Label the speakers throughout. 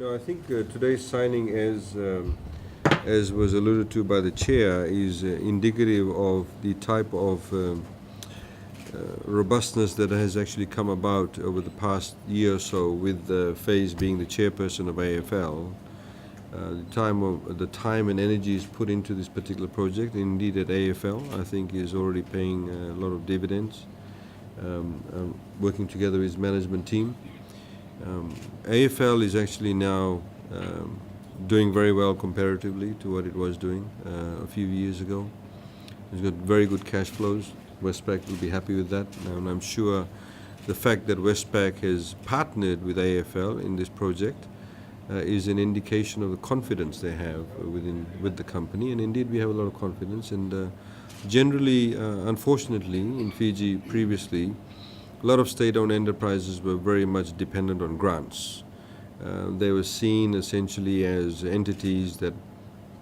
Speaker 1: I think today's signing, as was alluded to by the chair, is indicative of the type of robustness that has actually come about over the past year or so, with Faye being the chairperson of AFL. The time and energy is put into this particular project. Indeed, at AFL, I think is already paying a lot of dividends. Working together with his management team. AFL is actually now doing very well comparatively to what it was doing a few years ago. It's got very good cash flows. Westpac will be happy with that, and I'm sure the fact that Westpac has partnered with AFL in this project is an indication of the confidence they have with the company, and indeed we have a lot of confidence. And generally, unfortunately, in Fiji previously, a lot of state-owned enterprises were very much dependent on grants. They were seen essentially as entities that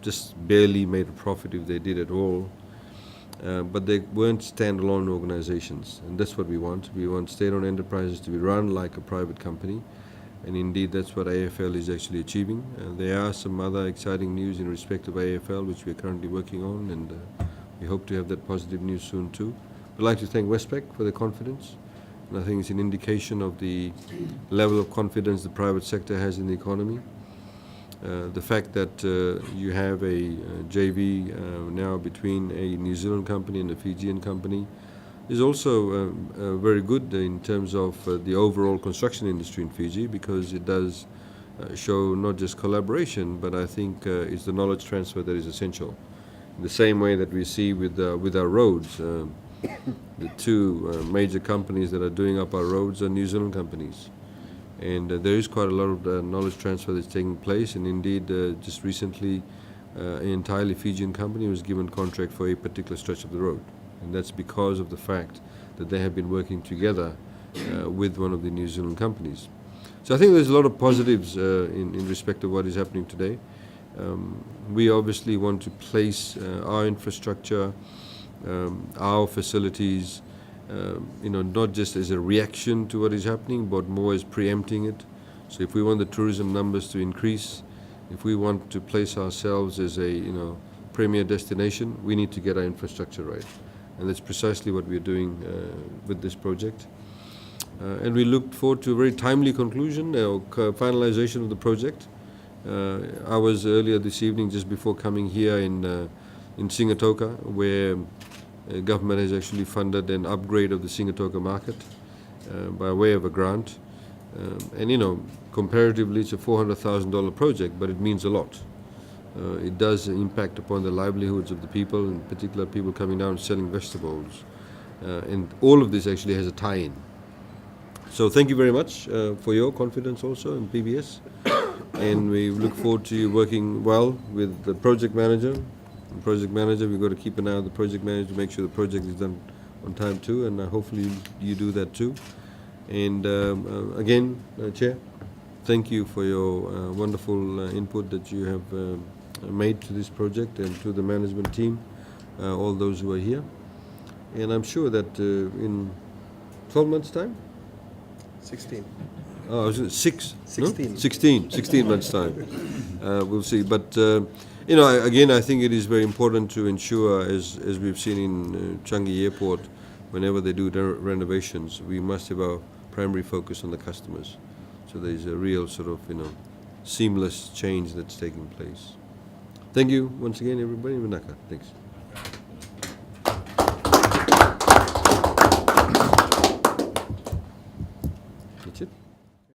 Speaker 1: just barely made a profit if they did at all, but they weren't standalone organizations, and that's what we want. We want state-owned enterprises to be run like a private company, and indeed that's what AFL is actually achieving. There are some other exciting news in respect of AFL which we're currently working on, and we hope to have that positive news soon too. I'd like to thank Westpac for their confidence. And I think it's an indication of the level of confidence the private sector has in the economy. The fact that you have a JV now between a New Zealand company and a Fijian company is also very good in terms of the overall construction industry in Fiji, because it does show not just collaboration, but I think it's the knowledge transfer that is essential. In the same way that we see with our roads. The two major companies that are doing up our roads are New Zealand companies, and there is quite a lot of knowledge transfer that's taking place. And indeed, just recently, an entirely Fijian company was given contract for a particular stretch of the road, and that's because of the fact that they have been working together with one of the New Zealand companies. So I think there's a lot of positives in respect of what is happening today. We obviously want to place our infrastructure, our facilities, not just as a reaction to what is happening, but more as preempting it. So if we want the tourism numbers to increase, if we want to place ourselves as a premier destination, we need to get our infrastructure right, and that's precisely what we're doing with this project. And we look forward to a very timely conclusion or finalization of the project. I was earlier this evening, just before coming here, in Singatoka, where government has actually funded an upgrade of the Singatoka market by way of a grant. And comparatively it's a $400,000 project, but it means a lot. It does impact upon the livelihoods of the people, in particular people coming down and selling vegetables. And all of this actually has a tie-in. So thank you very much for your confidence also in PBS. And we look forward to you working well with the project manager. We've got to keep an eye on the project manager to make sure the project is done on time too, and hopefully you do that too. And again, Chair, thank you for your wonderful input that you have made to this project, and to the management team, all those who are here. And I'm sure that in 12 months' time?
Speaker 2: 16.
Speaker 1: Oh, was it 6?
Speaker 2: 16.
Speaker 1: No? 16 months' time. We'll see. But again, I think it is very important to ensure, as we've seen in Changi Airport, whenever they do renovations, we must have our primary focus on the customers. So there's a real sort of seamless change that's taking place. Thank you once again, everybody. Vinaka. Thanks.